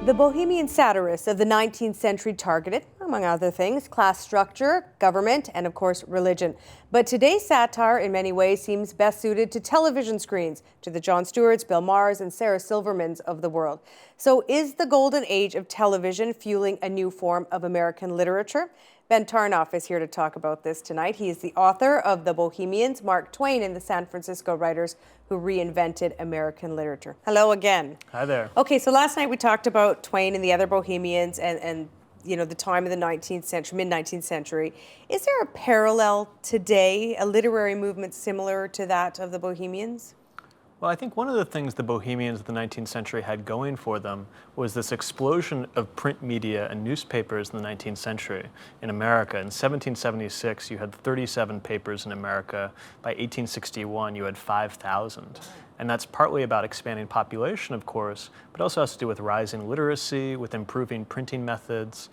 The Bohemian satirists of the 19th century targeted, among other things, class structure, government, and of course, religion. But today's satire, in many ways, seems best suited to television screens, to the Jon Stewarts, Bill Maher's, and Sarah Silvermans of the world. So is the golden age of television fueling a new form of American literature? Ben Tarnoff is here to talk about this tonight. He is the author of The Bohemians, Mark Twain, and the San Francisco writers who reinvented American literature. Hello again. Hi there. Okay, so last night we talked about Twain and the other Bohemians and you know, the time of the 19th century, mid-19th century. Is there a parallel today, a literary movement similar to that of the Bohemians? Well, I think one of the things the Bohemians of the 19th century had going for them was this explosion of print media and newspapers in the 19th century in America. In 1776, you had 37 papers in America. By 1861, you had 5,000. And that's partly about expanding population, of course, but also has to do with rising literacy, with improving printing methods.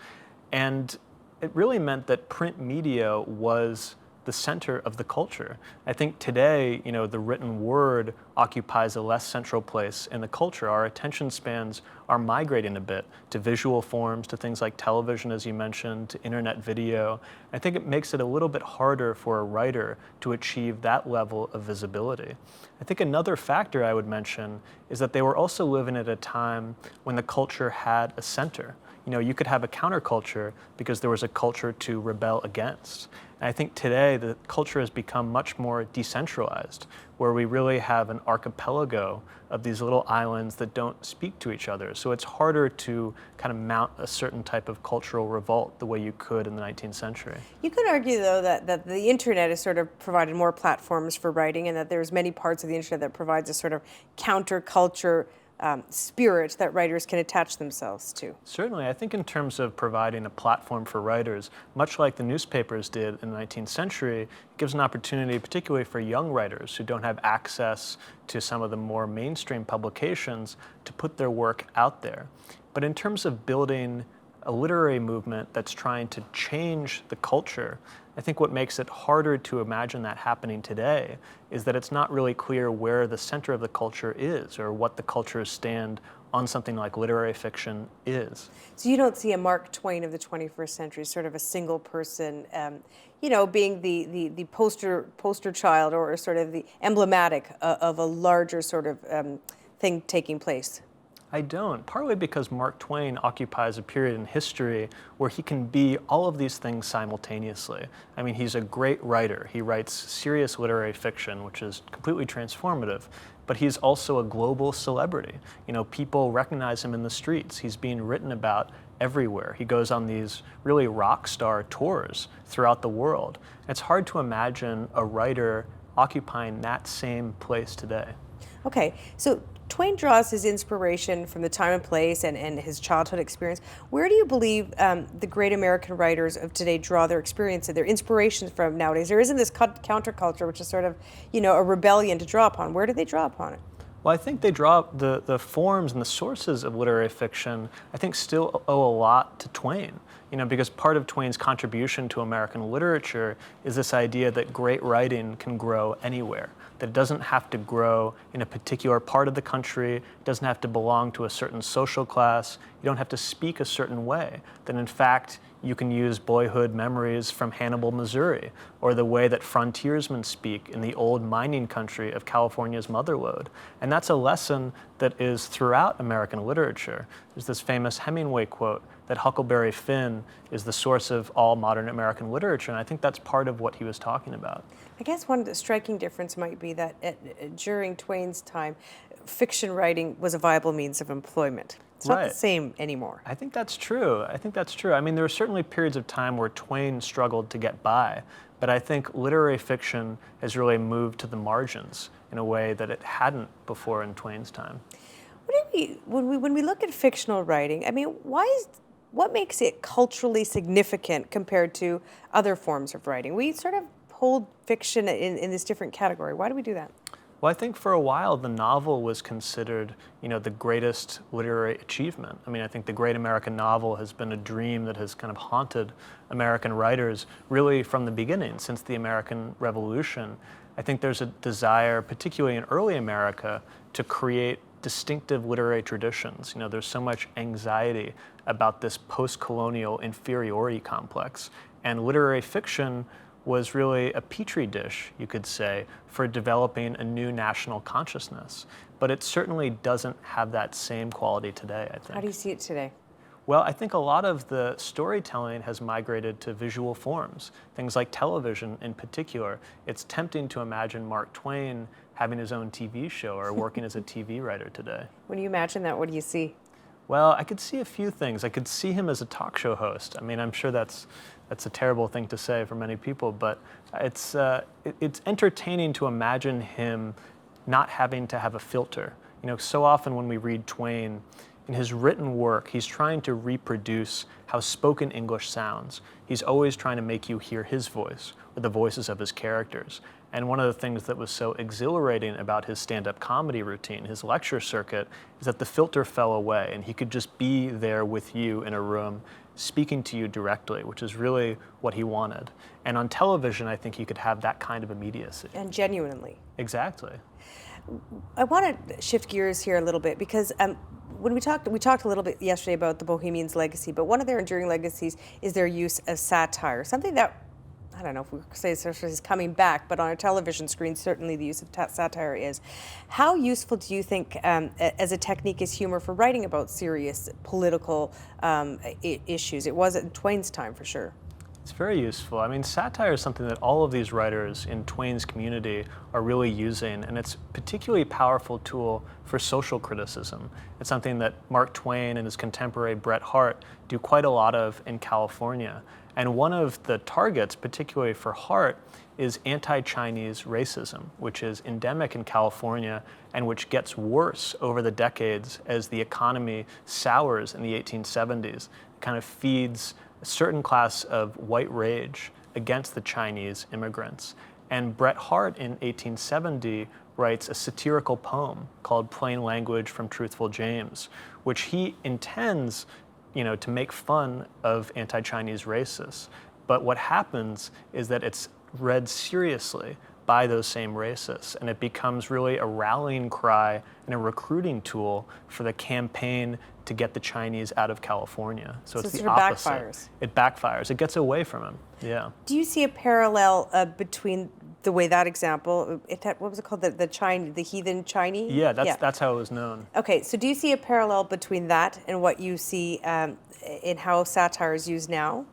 And it really meant that print media was the center of the culture. I think today, you know, the written word occupies a less central place in the culture. Our attention spans are migrating a bit to visual forms, to things like television, as you mentioned, to internet video. I think it makes it a little bit harder for a writer to achieve that level of visibility. I think another factor I would mention is that they were also living at a time when the culture had a center. You know, you could have a counterculture because there was a culture to rebel against. And I think today the culture has become much more decentralized, where we really have an archipelago of these little islands that don't speak to each other. So it's harder to kind of mount a certain type of cultural revolt the way you could in the 19th century. You could argue, though, that the internet has sort of provided more platforms for writing, and that there's many parts of the internet that provides a sort of counterculture spirit that writers can attach themselves to. Certainly. I think in terms of providing a platform for writers, much like the newspapers did in the 19th century, it gives an opportunity, particularly for young writers who don't have access to some of the more mainstream publications, to put their work out there. But in terms of building a literary movement that's trying to change the culture, I think what makes it harder to imagine that happening today is that it's not really clear where the center of the culture is or what the cultures stand on something like literary fiction is. So you don't see a Mark Twain of the 21st century, sort of a single person, you know, being the poster child or sort of the emblematic of a larger sort of thing taking place? I don't, partly because Mark Twain occupies a period in history where he can be all of these things simultaneously. I mean, he's a great writer. He writes serious literary fiction, which is completely transformative, but he's also a global celebrity. You know, people recognize him in the streets. He's being written about everywhere. He goes on these really rock star tours throughout the world. It's hard to imagine a writer occupying that same place today. Okay, so Twain draws his inspiration from the time and place and his childhood experience. Where do you believe the great American writers of today draw their experience and their inspirations from nowadays? There isn't this counterculture, which is sort of, you know, a rebellion to draw upon. Where do they draw upon it? Well, I think they draw the forms and the sources of literary fiction, I think, still owe a lot to Twain. You know, because part of Twain's contribution to American literature is this idea that great writing can grow anywhere, that it doesn't have to grow in a particular part of the country, it doesn't have to belong to a certain social class, you don't have to speak a certain way, that in fact, you can use boyhood memories from Hannibal, Missouri, or the way that frontiersmen speak in the old mining country of California's Motherlode. And that's a lesson that is throughout American literature. There's this famous Hemingway quote that Huckleberry Finn is the source of all modern American literature, and I think that's part of what he was talking about. I guess one of the striking difference might be that during Twain's time, fiction writing was a viable means of employment. It's not the same anymore. I think that's true. I mean, there were certainly periods of time where Twain struggled to get by, but I think literary fiction has really moved to the margins in a way that it hadn't before in Twain's time. When we look at fictional writing, I mean, what makes it culturally significant compared to other forms of writing? We sort of hold fiction in this different category. Why do we do that? Well, I think for a while the novel was considered, you know, the greatest literary achievement. I mean, I think the great American novel has been a dream that has kind of haunted American writers really from the beginning, since the American Revolution. I think there's a desire, particularly in early America, to create distinctive literary traditions. There's so much anxiety about this post-colonial inferiority complex. And literary fiction was really a petri dish, you could say, for developing a new national consciousness. But it certainly doesn't have that same quality today, I think. How do you see it today? Well, I think a lot of the storytelling has migrated to visual forms, things like television in particular. It's tempting to imagine Mark Twain having his own TV show or working as a TV writer today. When you imagine that, what do you see? Well, I could see a few things. I could see him as a talk show host. I mean, I'm sure that's a terrible thing to say for many people, but it's entertaining to imagine him not having to have a filter. So often when we read Twain, in his written work, he's trying to reproduce how spoken English sounds. He's always trying to make you hear his voice or the voices of his characters. And one of the things that was so exhilarating about his stand-up comedy routine, his lecture circuit, is that the filter fell away and he could just be there with you in a room, speaking to you directly, which is really what he wanted. And on television, I think you could have that kind of immediacy. And genuinely. Exactly. I want to shift gears here a little bit because when we talked a little bit yesterday about the Bohemians' legacy, but one of their enduring legacies is their use of satire, something that, I don't know if we could say is coming back, but on a television screen, certainly the use of satire is. How useful do you think, as a technique, is humor for writing about serious political issues? It was at Twain's time, for sure. It's very useful. I mean, satire is something that all of these writers in Twain's community are really using, and it's a particularly powerful tool for social criticism. It's something that Mark Twain and his contemporary Bret Harte do quite a lot of in California. And one of the targets, particularly for Harte, is anti-Chinese racism, which is endemic in California and which gets worse over the decades as the economy sours in the 1870s. It kind of feeds a certain class of white rage against the Chinese immigrants. And Bret Harte in 1870 writes a satirical poem called Plain Language from Truthful James, which he intends to make fun of anti-Chinese racists. But what happens is that it's read seriously by those same racists, and it becomes really a rallying cry and a recruiting tool for the campaign to get the Chinese out of California. So it's the opposite. Backfires. It backfires. It gets away from him. Yeah. Do you see a parallel between the way that example, what was it called, the heathen Chinese? Yeah, that's how it was known. Okay, so do you see a parallel between that and what you see in how satire is used now?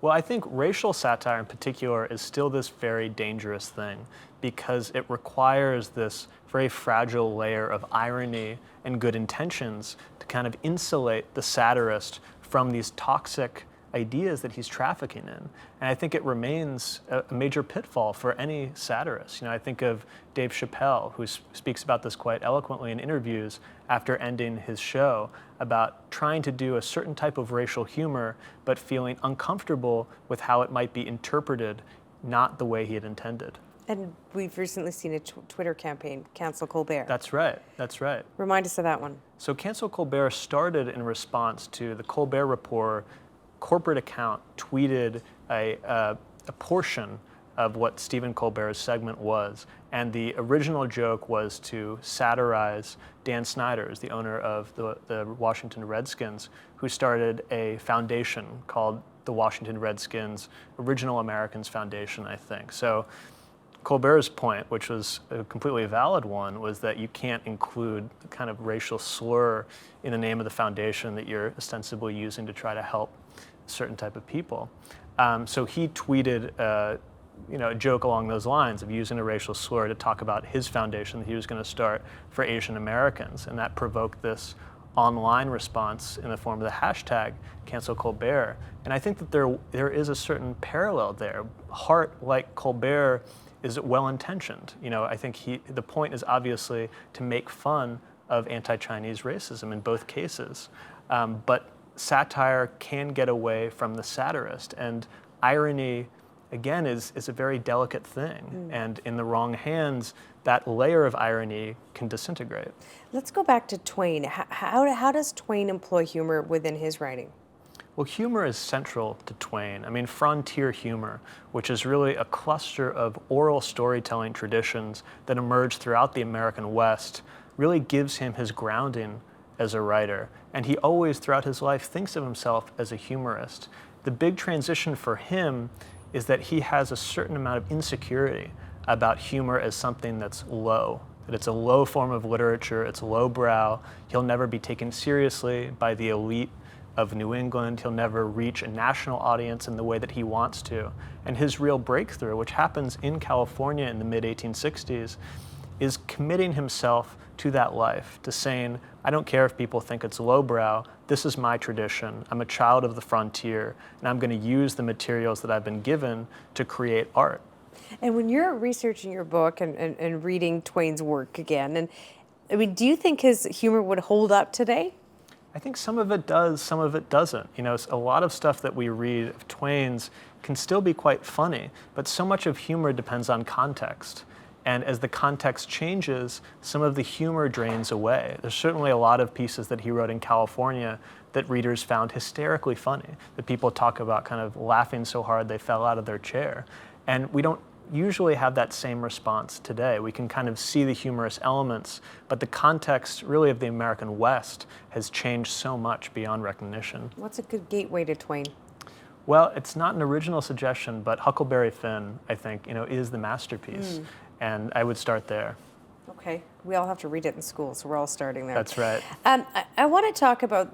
Well, I think racial satire in particular is still this very dangerous thing because it requires this very fragile layer of irony and good intentions to kind of insulate the satirist from these toxic ideas that he's trafficking in. And I think it remains a major pitfall for any satirist. I think of Dave Chappelle, who speaks about this quite eloquently in interviews after ending his show, about trying to do a certain type of racial humor, but feeling uncomfortable with how it might be interpreted not the way he had intended. And we've recently seen a Twitter campaign, Cancel Colbert. That's right. Remind us of that one. So Cancel Colbert started in response to the Colbert Report corporate account tweeted a portion of what Stephen Colbert's segment was. And the original joke was to satirize Dan Snyder, the owner of the Washington Redskins, who started a foundation called the Washington Redskins Original Americans Foundation, I think. So Colbert's point, which was a completely valid one, was that you can't include the kind of racial slur in the name of the foundation that you're ostensibly using to try to help a certain type of people. So he tweeted a joke along those lines of using a racial slur to talk about his foundation that he was going to start for Asian Americans, and that provoked this online response in the form of the hashtag Cancel Colbert. And I think that there is a certain parallel there. Harte, like Colbert, is well-intentioned. I think the point is obviously to make fun of anti-Chinese racism in both cases. But satire can get away from the satirist, and irony, again, is a very delicate thing. And in the wrong hands, that layer of irony can disintegrate. Let's go back to Twain. How does Twain employ humor within his writing? Well, humor is central to Twain. I mean, frontier humor, which is really a cluster of oral storytelling traditions that emerged throughout the American West really gives him his grounding as a writer. And he always, throughout his life, thinks of himself as a humorist. The big transition for him is that he has a certain amount of insecurity about humor as something that's low, that it's a low form of literature, it's lowbrow. He'll never be taken seriously by the elite of New England. He'll never reach a national audience in the way that he wants to. And his real breakthrough, which happens in California in the mid-1860s, is committing himself to that life, to saying, I don't care if people think it's lowbrow, this is my tradition, I'm a child of the frontier, and I'm going to use the materials that I've been given to create art. And when you're researching your book and reading Twain's work again, and I mean, do you think his humor would hold up today? I think some of it does, some of it doesn't. You know, a lot of stuff that we read of Twain's can still be quite funny, but so much of humor depends on context. And as the context changes, some of the humor drains away. There's certainly a lot of pieces that he wrote in California that readers found hysterically funny, that people talk about kind of laughing so hard they fell out of their chair. And we don't usually have that same response today. We can kind of see the humorous elements, but the context really of the American West has changed so much beyond recognition. What's a good gateway to Twain? Well, it's not an original suggestion, but Huckleberry Finn, I think, is the masterpiece. And I would start there. Okay, we all have to read it in school, so we're all starting there. That's right. I want to talk about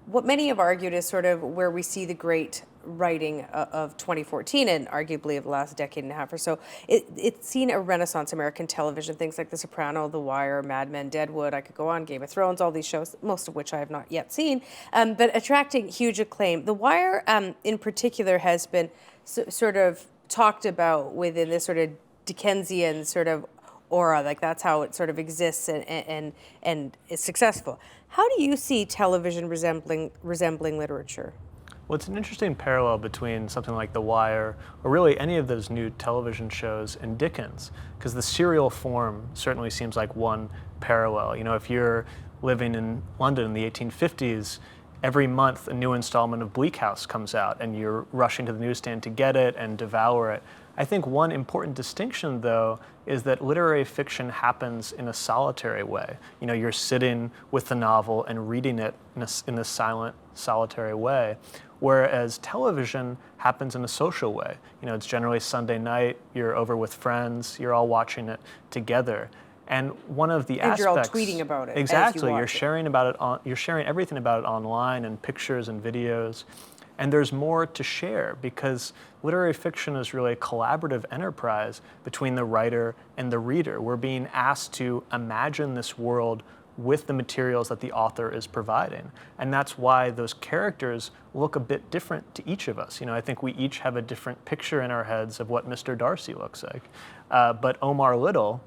what many have argued is sort of where we see the great writing of 2014 and arguably of the last decade and a half or so. It's seen a renaissance American television, things like The Soprano, The Wire, Mad Men, Deadwood, I could go on, Game of Thrones, all these shows, most of which I have not yet seen, but attracting huge acclaim. The Wire in particular has been sort of talked about within this sort of Dickensian sort of aura, like that's how it sort of exists and is successful. How do you see television resembling literature? Well, it's an interesting parallel between something like The Wire, or really any of those new television shows, and Dickens, because the serial form certainly seems like one parallel. You know, if you're living in London in the 1850s, every month a new installment of Bleak House comes out, and you're rushing to the newsstand to get it and devour it. I think one important distinction, though, is that literary fiction happens in a solitary way. You know, you're sitting with the novel and reading it in a silent, solitary way, whereas television happens in a social way. You know, it's generally Sunday night, you're over with friends, you're all watching it together. And one of the aspects, you're all tweeting about it. Exactly, you're sharing about it. You're sharing everything about it online, and pictures and videos. And there's more to share because literary fiction is really a collaborative enterprise between the writer and the reader. We're being asked to imagine this world with the materials that the author is providing. And that's why those characters look a bit different to each of us. You know, I think we each have a different picture in our heads of what Mr. Darcy looks like. But Omar Little,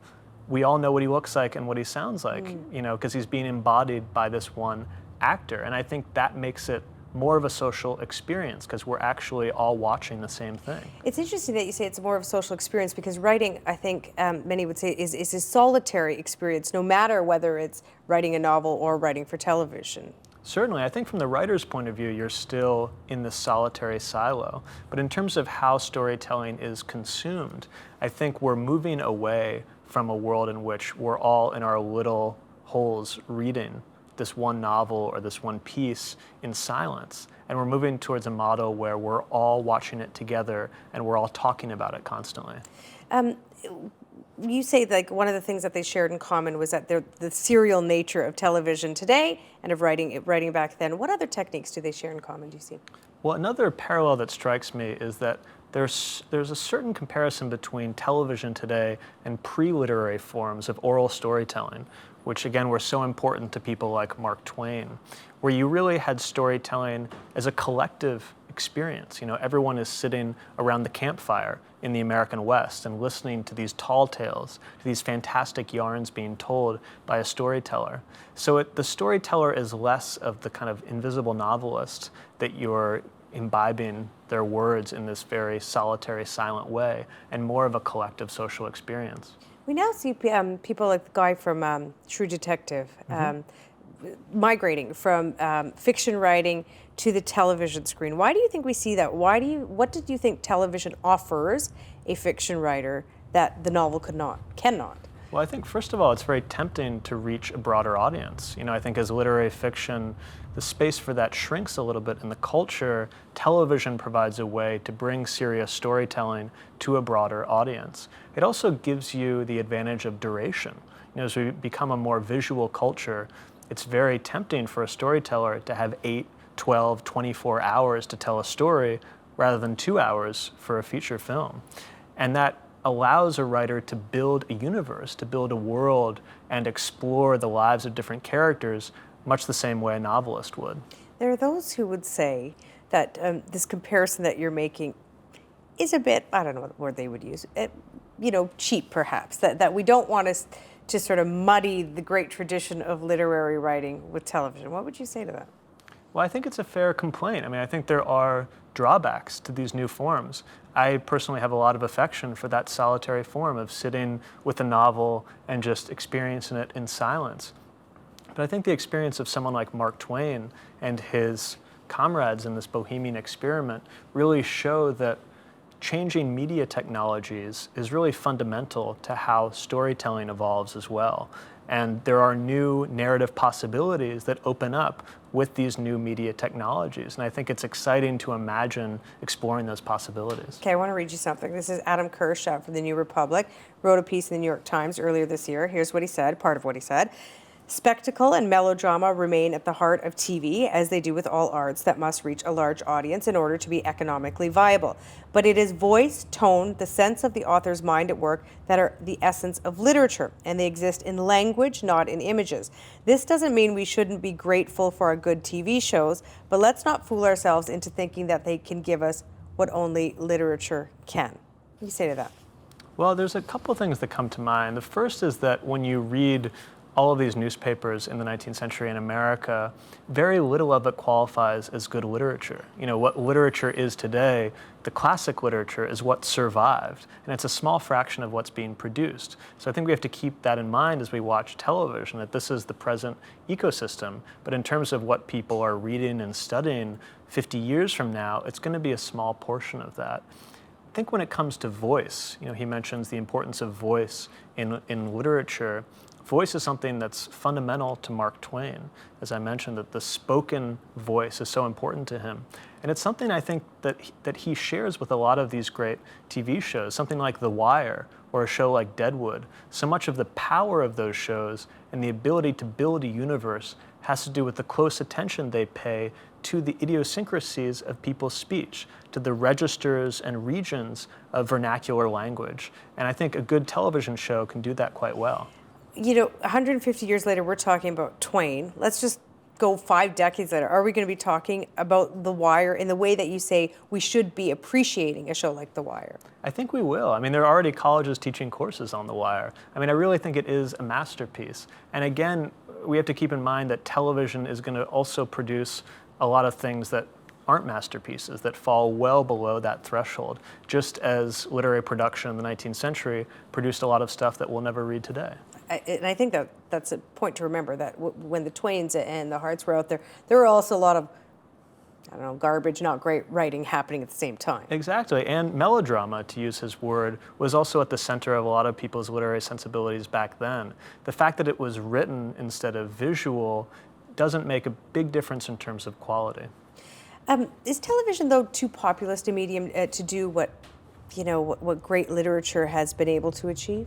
we all know what he looks like and what he sounds like, because he's being embodied by this one actor. And I think that makes it more of a social experience because we're actually all watching the same thing. It's interesting that you say it's more of a social experience because writing, I think many would say, is a solitary experience, no matter whether it's writing a novel or writing for television. Certainly. I think from the writer's point of view, you're still in the solitary silo. But in terms of how storytelling is consumed, I think we're moving away from a world in which we're all in our little holes reading this one novel or this one piece in silence. And we're moving towards a model where we're all watching it together and we're all talking about it constantly. You say like one of the things that they shared in common was that the serial nature of television today and of writing back then. What other techniques do they share in common, do you see? Well, another parallel that strikes me is that there's a certain comparison between television today and pre-literary forms of oral storytelling, which again were so important to people like Mark Twain, where you really had storytelling as a collective experience. You know, everyone is sitting around the campfire in the American West and listening to these tall tales, to these fantastic yarns being told by a storyteller. So the storyteller is less of the kind of invisible novelist that you're imbibing their words in this very solitary, silent way, and more of a collective social experience. We now see people like the guy from True Detective migrating from fiction writing to the television screen. Why do you think we see that? What did you think television offers a fiction writer that the novel cannot? Well, I think, first of all, it's very tempting to reach a broader audience. I think as literary fiction, the space for that shrinks a little bit in the culture. Television provides a way to bring serious storytelling to a broader audience. It also gives you the advantage of duration. As we become a more visual culture, it's very tempting for a storyteller to have 8, 12, 24 hours to tell a story rather than 2 hours for a feature film. And that allows a writer to build a universe, to build a world, and explore the lives of different characters much the same way a novelist would. There are those who would say that this comparison that you're making is a bit, I don't know what word they would use, cheap perhaps, that we don't want to sort of muddy the great tradition of literary writing with television. What would you say to that? Well, I think it's a fair complaint. I think there are drawbacks to these new forms. I personally have a lot of affection for that solitary form of sitting with a novel and just experiencing it in silence. But I think the experience of someone like Mark Twain and his comrades in this Bohemian experiment really show that changing media technologies is really fundamental to how storytelling evolves as well. And there are new narrative possibilities that open up with these new media technologies. And I think it's exciting to imagine exploring those possibilities. Okay, I want to read you something. This is Adam Kirsch from the New Republic, wrote a piece in the New York Times earlier this year. Here's what he said, part of what he said. Spectacle and melodrama remain at the heart of TV, as they do with all arts that must reach a large audience in order to be economically viable. But it is voice, tone, the sense of the author's mind at work that are the essence of literature, and they exist in language, not in images. This doesn't mean we shouldn't be grateful for our good TV shows, but let's not fool ourselves into thinking that they can give us what only literature can. What do you say to that? Well, there's a couple things that come to mind. The first is that when you read all of these newspapers in the 19th century in America, very little of it qualifies as good literature. What literature is today, the classic literature, is what survived, and it's a small fraction of what's being produced. So I think we have to keep that in mind as we watch television, that this is the present ecosystem, but in terms of what people are reading and studying 50 years from now, it's going to be a small portion of that. I think when it comes to voice, he mentions the importance of voice in literature. Voice is something that's fundamental to Mark Twain. As I mentioned, that the spoken voice is so important to him. And it's something I think that he shares with a lot of these great TV shows, something like The Wire or a show like Deadwood. So much of the power of those shows and the ability to build a universe has to do with the close attention they pay to the idiosyncrasies of people's speech, to the registers and regions of vernacular language. And I think a good television show can do that quite well. 150 years later, we're talking about Twain. Let's just go 5 decades later. Are we going to be talking about The Wire in the way that you say we should be appreciating a show like The Wire? I think we will. There are already colleges teaching courses on The Wire. I really think it is a masterpiece. And again, we have to keep in mind that television is going to also produce a lot of things that aren't masterpieces, that fall well below that threshold, just as literary production in the 19th century produced a lot of stuff that we'll never read today. And I think that's a point to remember, that when the Twains and the Harts were out there, there were also a lot of, garbage, not great writing happening at the same time. Exactly, and melodrama, to use his word, was also at the center of a lot of people's literary sensibilities back then. The fact that it was written instead of visual doesn't make a big difference in terms of quality. Is television, though, too populist a medium to do what great literature has been able to achieve?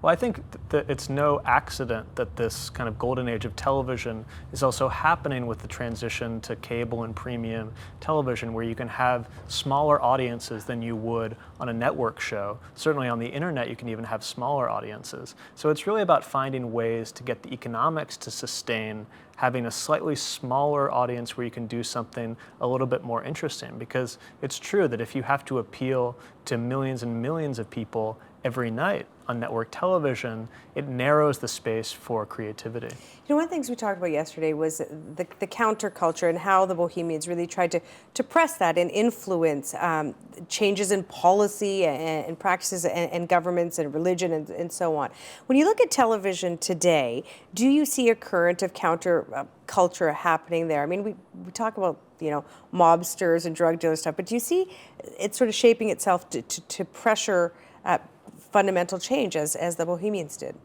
Well, I think that it's no accident that this kind of golden age of television is also happening with the transition to cable and premium television, where you can have smaller audiences than you would on a network show. Certainly on the internet, you can even have smaller audiences. So it's really about finding ways to get the economics to sustain having a slightly smaller audience where you can do something a little bit more interesting. Because it's true that if you have to appeal to millions and millions of people every night on network television, it narrows the space for creativity. One of the things we talked about yesterday was the counterculture and how the Bohemians really tried to press that and influence changes in policy and practices and governments and religion and so on. When you look at television today, do you see a current of counterculture happening there? We talk about mobsters and drug dealers stuff, but do you see it sort of shaping itself to pressure fundamental change as the Bohemians did?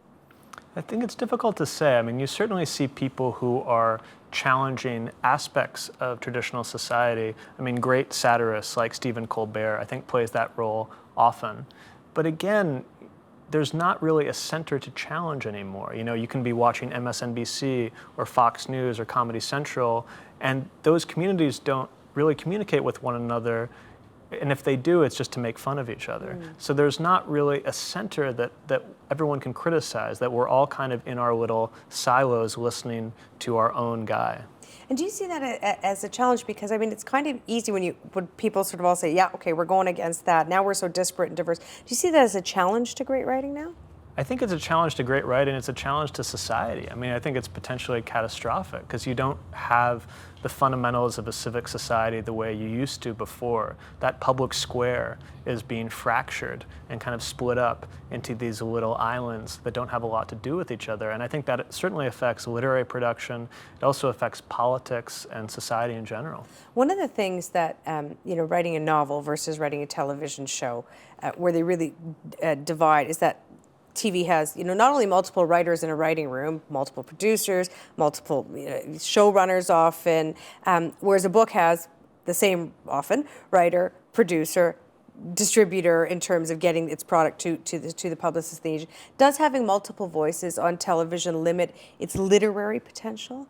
I think it's difficult to say. I mean, you certainly see people who are challenging aspects of traditional society. I mean, great satirists like Stephen Colbert, I think, plays that role often. But again, there's not really a center to challenge anymore. You know, you can be watching MSNBC or Fox News or Comedy Central, and those communities don't really communicate with one another. And if they do, it's just to make fun of each other. So there's not really a center that everyone can criticize, that we're all kind of in our little silos listening to our own guy. And do you see that as a challenge? Because, I mean, it's kind of easy when people sort of all say, yeah, okay, we're going against that. Now we're so disparate and diverse. Do you see that as a challenge to great writing now? I think it's a challenge to great writing. It's a challenge to society. I mean, I think it's potentially catastrophic because you don't have the fundamentals of a civic society the way you used to before. That public square is being fractured and kind of split up into these little islands that don't have a lot to do with each other. And I think that it certainly affects literary production. It also affects politics and society in general. One of the things that, writing a novel versus writing a television show, where they really divide, is that TV has, not only multiple writers in a writing room, multiple producers, multiple showrunners often, whereas a book has the same often writer, producer, distributor in terms of getting its product to the publicist, the agent. Does having multiple voices on television limit its literary potential?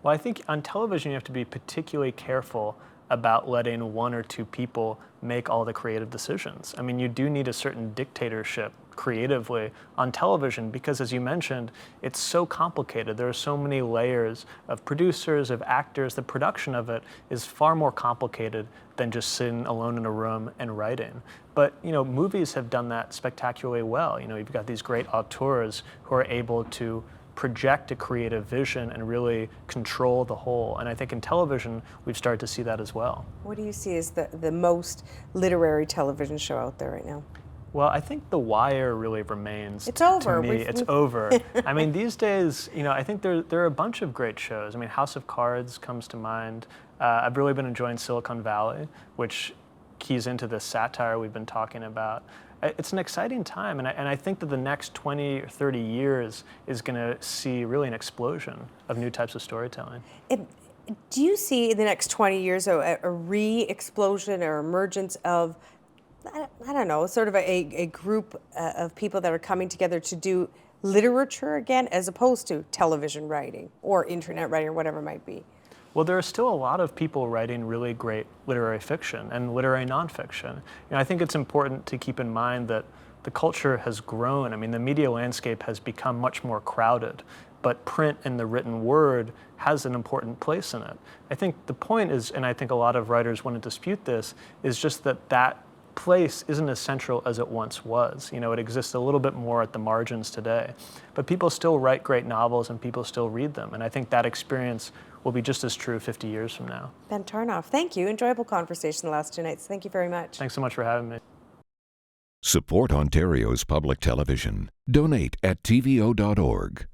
Well, I think on television you have to be particularly careful about letting one or two people make all the creative decisions. I mean, you do need a certain dictatorship creatively on television because, as you mentioned, it's so complicated. There are so many layers of producers, of actors. The production of it is far more complicated than just sitting alone in a room and writing. But, movies have done that spectacularly well. You've got these great auteurs who are able to project a creative vision and really control the whole. And I think in television, we've started to see that as well. What do you see as the most literary television show out there right now? Well, I think The Wire really remains. It's over. To me, it's over. I mean, these days, I think there are a bunch of great shows. I mean, House of Cards comes to mind. I've really been enjoying Silicon Valley, which keys into the satire we've been talking about. It's an exciting time, and I think that the next 20 or 30 years is going to see really an explosion of new types of storytelling. Do you see in the next 20 years a re-explosion or emergence of, I don't know, sort of a group of people that are coming together to do literature again, as opposed to television writing or internet writing or whatever it might be? Well, there are still a lot of people writing really great literary fiction and literary nonfiction. I think it's important to keep in mind that the culture has grown. I mean, the media landscape has become much more crowded, but print and the written word has an important place in it. I think the point is, and I think a lot of writers wouldn't dispute this, is just that place isn't as central as it once was. It exists a little bit more at the margins today. But people still write great novels and people still read them. And I think that experience will be just as true 50 years from now. Ben Tarnoff, thank you. Enjoyable conversation the last 2 nights. Thank you very much. Thanks so much for having me. Support Ontario's public television. Donate at tvo.org.